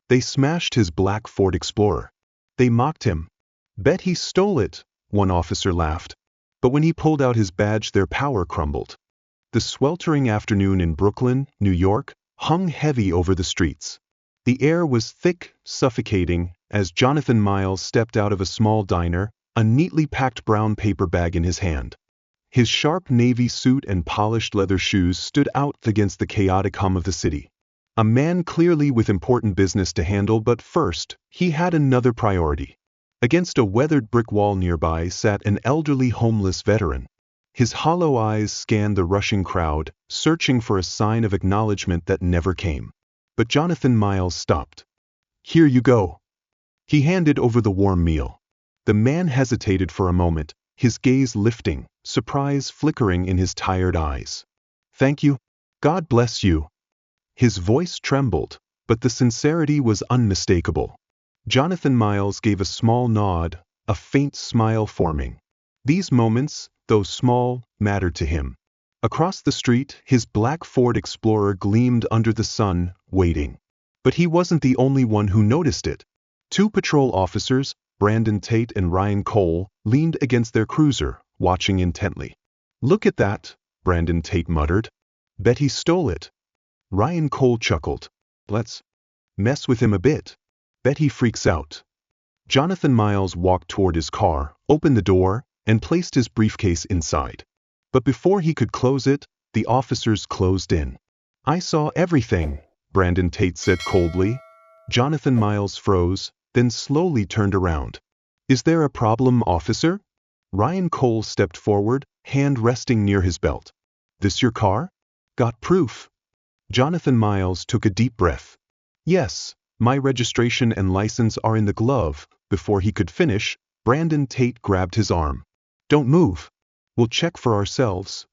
They smashed his black Ford Explorer. They mocked him. Bet he stole it, one officer laughed. But when he pulled out his badge, their power crumbled. The sweltering afternoon in Brooklyn, New York, hung heavy over the streets. The air was thick, suffocating, as Jonathan Miles stepped out of a small diner, a neatly packed brown paper bag in his hand. His sharp navy suit and polished leather shoes stood out against the chaotic hum of the city. A man clearly with important business to handle, but first, he had another priority. Against a weathered brick wall nearby sat an elderly homeless veteran. His hollow eyes scanned the rushing crowd, searching for a sign of acknowledgement that never came. But Jonathan Miles stopped. "Here you go." He handed over the warm meal. The man hesitated for a moment, his gaze lifting, surprise flickering in his tired eyes. "Thank you. God bless you." His voice trembled, but the sincerity was unmistakable. Jonathan Miles gave a small nod, a faint smile forming. These moments, though small, mattered to him. Across the street, his black Ford Explorer gleamed under the sun, waiting. But he wasn't the only one who noticed it. Two patrol officers, Brandon Tate and Ryan Cole, leaned against their cruiser, watching intently. "Look at that," Brandon Tate muttered. "Bet he stole it." Ryan Cole chuckled. "Let's mess with him a bit. Bet he freaks out." Jonathan Miles walked toward his car, opened the door, and placed his briefcase inside. But before he could close it, the officers closed in. "I saw everything," Brandon Tate said coldly. Jonathan Miles froze, then slowly turned around. "Is there a problem, officer?" Ryan Cole stepped forward, hand resting near his belt. "This your car? Got proof?" Jonathan Miles took a deep breath. "Yes, my registration and license are in the glove." Before he could finish, Brandon Tate grabbed his arm. "Don't move. We'll check for ourselves."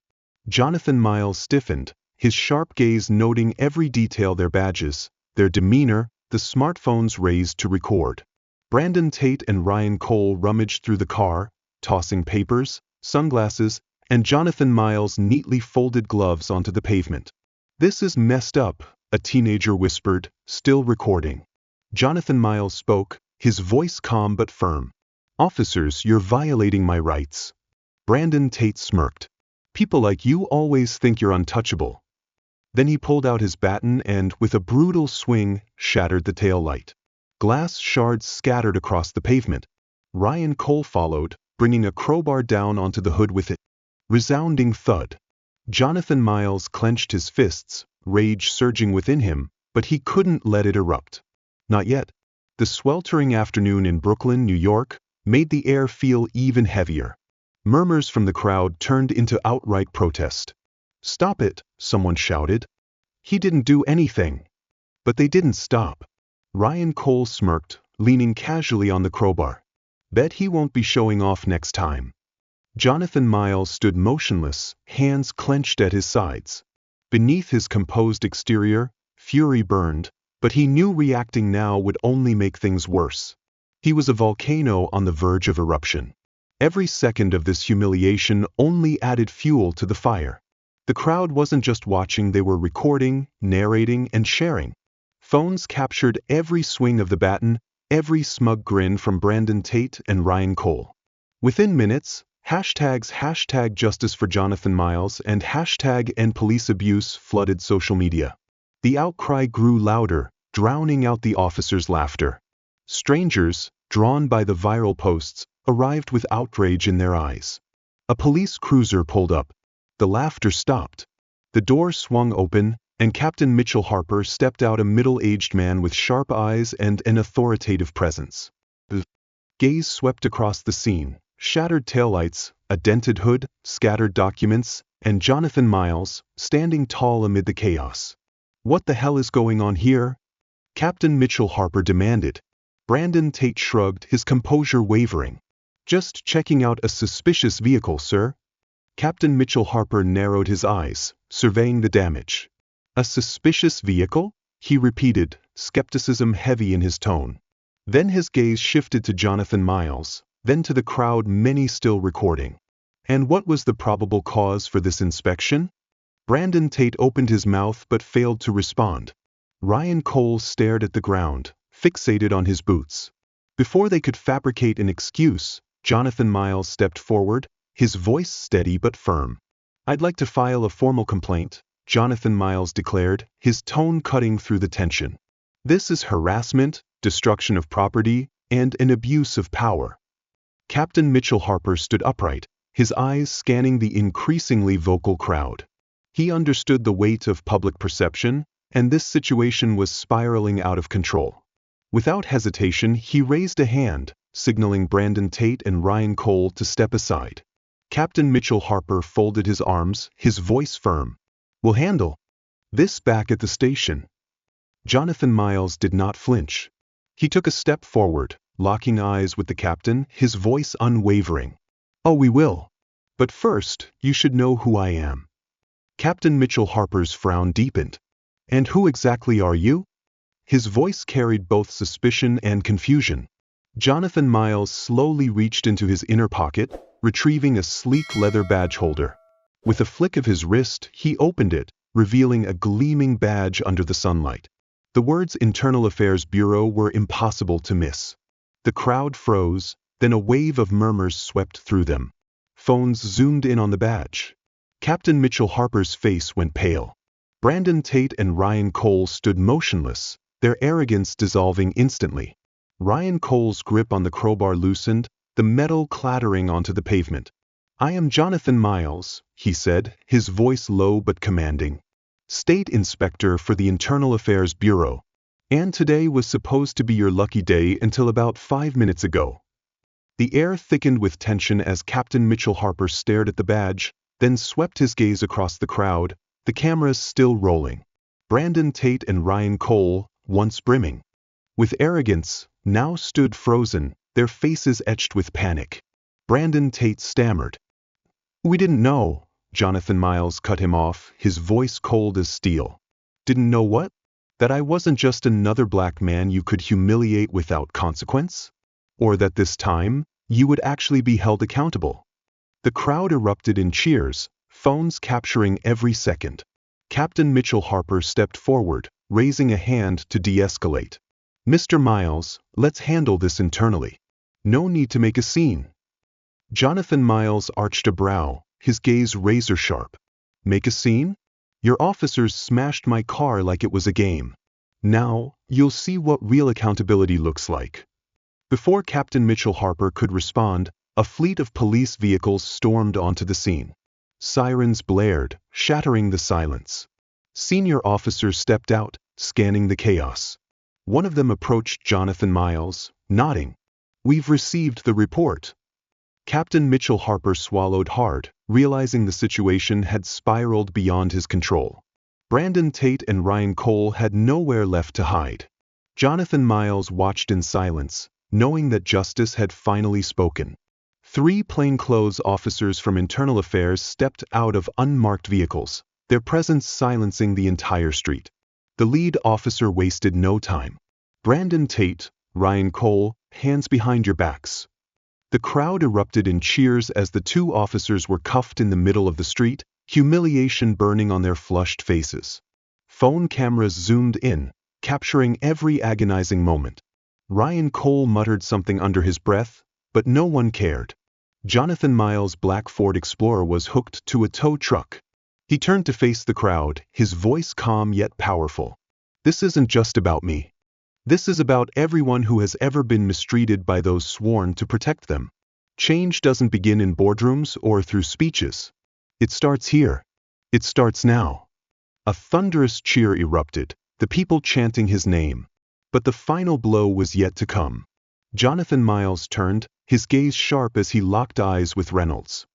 Jonathan Miles stiffened, his sharp gaze noting every detail: their badges, their demeanor, the smartphones raised to record. Brandon Tate and Ryan Cole rummaged through the car, tossing papers, sunglasses, and Jonathan Miles' neatly folded gloves onto the pavement. "This is messed up," a teenager whispered, still recording. Jonathan Miles spoke, his voice calm but firm. "Officers, you're violating my rights." Brandon Tate smirked. "People like you always think you're untouchable." Then he pulled out his baton and, with a brutal swing, shattered the tail light. Glass shards scattered across the pavement. Ryan Cole followed, bringing a crowbar down onto the hood with it. Resounding thud. Jonathan Miles clenched his fists, rage surging within him, but he couldn't let it erupt. Not yet. The sweltering afternoon in Brooklyn, New York, made the air feel even heavier. Murmurs from the crowd turned into outright protest. "Stop it," someone shouted. "He didn't do anything." But they didn't stop. Ryan Cole smirked, leaning casually on the crowbar. "Bet he won't be showing off next time." Jonathan Miles stood motionless, hands clenched at his sides. Beneath his composed exterior, fury burned, but he knew reacting now would only make things worse. He was a volcano on the verge of eruption. Every second of this humiliation only added fuel to the fire. The crowd wasn't just watching, they were recording, narrating, and sharing. Phones captured every swing of the baton, every smug grin from Brandon Tate and Ryan Cole. Within minutes, #hashtag justice for Jonathan Miles and #end police abuse flooded social media. The outcry grew louder, drowning out the officers' laughter. Strangers, drawn by the viral posts, arrived with outrage in their eyes. A police cruiser pulled up. The laughter stopped. The door swung open, and Captain Mitchell Harper stepped out, a middle-aged man with sharp eyes and an authoritative presence. The gaze swept across the scene. Shattered taillights, a dented hood, scattered documents, and Jonathan Miles, standing tall amid the chaos. "What the hell is going on here?" Captain Mitchell Harper demanded. Brandon Tate shrugged, his composure wavering. "Just checking out a suspicious vehicle, sir." Captain Mitchell Harper narrowed his eyes, surveying the damage. "A suspicious vehicle?" he repeated, skepticism heavy in his tone. Then his gaze shifted to Jonathan Miles, then to the crowd, many still recording. "And what was the probable cause for this inspection?" Brandon Tate opened his mouth but failed to respond. Ryan Cole stared at the ground, fixated on his boots. Before they could fabricate an excuse, Jonathan Miles stepped forward, his voice steady but firm. "I'd like to file a formal complaint," Jonathan Miles declared, his tone cutting through the tension. "This is harassment, destruction of property, and an abuse of power." Captain Mitchell Harper stood upright, his eyes scanning the increasingly vocal crowd. He understood the weight of public perception, and this situation was spiraling out of control. Without hesitation, he raised a hand, signaling Brandon Tate and Ryan Cole to step aside. Captain Mitchell Harper folded his arms, his voice firm. "We'll handle this back at the station." Jonathan Miles did not flinch. He took a step forward, locking eyes with the captain, his voice unwavering. "Oh, we will. But first, you should know who I am." Captain Mitchell Harper's frown deepened. "And who exactly are you?" His voice carried both suspicion and confusion. Jonathan Miles slowly reached into his inner pocket, retrieving a sleek leather badge holder. With a flick of his wrist, he opened it, revealing a gleaming badge under the sunlight. The words Internal Affairs Bureau were impossible to miss. The crowd froze, then a wave of murmurs swept through them. Phones zoomed in on the badge. Captain Mitchell Harper's face went pale. Brandon Tate and Ryan Cole stood motionless, their arrogance dissolving instantly. Ryan Cole's grip on the crowbar loosened, the metal clattering onto the pavement. "I am Jonathan Miles," he said, his voice low but commanding. "State Inspector for the Internal Affairs Bureau. And today was supposed to be your lucky day until about 5 minutes ago." The air thickened with tension as Captain Mitchell Harper stared at the badge, then swept his gaze across the crowd, the cameras still rolling. Brandon Tate and Ryan Cole, once brimming with arrogance, now stood frozen, their faces etched with panic. Brandon Tate stammered. "We didn't know." Jonathan Miles cut him off, his voice cold as steel. "Didn't know what? That I wasn't just another black man you could humiliate without consequence? Or that this time, you would actually be held accountable?" The crowd erupted in cheers, phones capturing every second. Captain Mitchell Harper stepped forward, raising a hand to de-escalate. "Mr. Miles, let's handle this internally. No need to make a scene." Jonathan Miles arched a brow, his gaze razor-sharp. "Make a scene? Your officers smashed my car like it was a game. Now, you'll see what real accountability looks like." Before Captain Mitchell Harper could respond, a fleet of police vehicles stormed onto the scene. Sirens blared, shattering the silence. Senior officers stepped out, scanning the chaos. One of them approached Jonathan Miles, nodding. "We've received the report." Captain Mitchell Harper swallowed hard, realizing the situation had spiraled beyond his control. Brandon Tate and Ryan Cole had nowhere left to hide. Jonathan Miles watched in silence, knowing that justice had finally spoken. 3 plainclothes officers from Internal Affairs stepped out of unmarked vehicles, their presence silencing the entire street. The lead officer wasted no time. "Brandon Tate, Ryan Cole, hands behind your backs." The crowd erupted in cheers as the 2 officers were cuffed in the middle of the street, humiliation burning on their flushed faces. Phone cameras zoomed in, capturing every agonizing moment. Ryan Cole muttered something under his breath, but no one cared. Jonathan Miles' black Ford Explorer was hooked to a tow truck. He turned to face the crowd, his voice calm yet powerful. "This isn't just about me. This is about everyone who has ever been mistreated by those sworn to protect them. Change doesn't begin in boardrooms or through speeches. It starts here. It starts now." A thunderous cheer erupted, the people chanting his name. But the final blow was yet to come. Jonathan Miles turned, his gaze sharp as he locked eyes with Reynolds.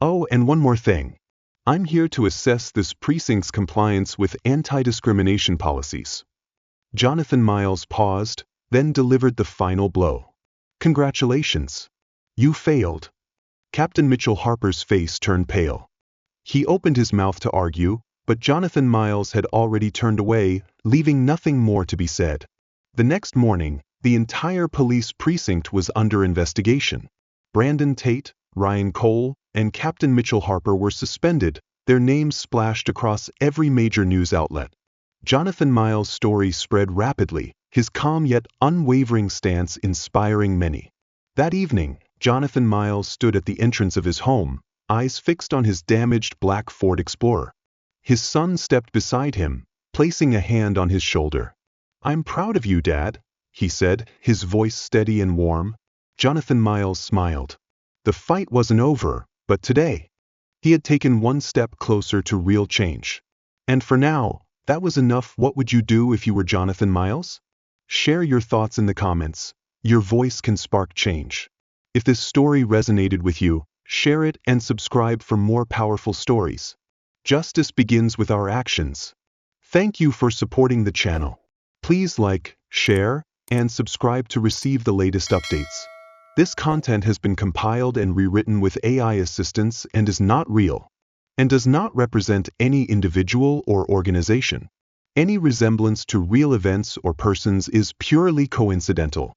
"Oh, and one more thing. I'm here to assess this precinct's compliance with anti-discrimination policies." Jonathan Miles paused, then delivered the final blow. "Congratulations. You failed." Captain Mitchell Harper's face turned pale. He opened his mouth to argue, but Jonathan Miles had already turned away, leaving nothing more to be said. The next morning, the entire police precinct was under investigation. Brandon Tate, Ryan Cole, and Captain Mitchell Harper were suspended, their names splashed across every major news outlet. Jonathan Miles' story spread rapidly, his calm yet unwavering stance inspiring many. That evening, Jonathan Miles stood at the entrance of his home, eyes fixed on his damaged black Ford Explorer. His son stepped beside him, placing a hand on his shoulder. "I'm proud of you, Dad," he said, his voice steady and warm. Jonathan Miles smiled. The fight wasn't over, but today, he had taken one step closer to real change. And for now, that was enough. What would you do if you were Jonathan Miles? Share your thoughts in the comments. Your voice can spark change. If this story resonated with you, share it and subscribe for more powerful stories. Justice begins with our actions. Thank you for supporting the channel. Please like, share, and subscribe to receive the latest updates. This content has been compiled and rewritten with AI assistance and is not real, and does not represent any individual or organization. Any resemblance to real events or persons is purely coincidental.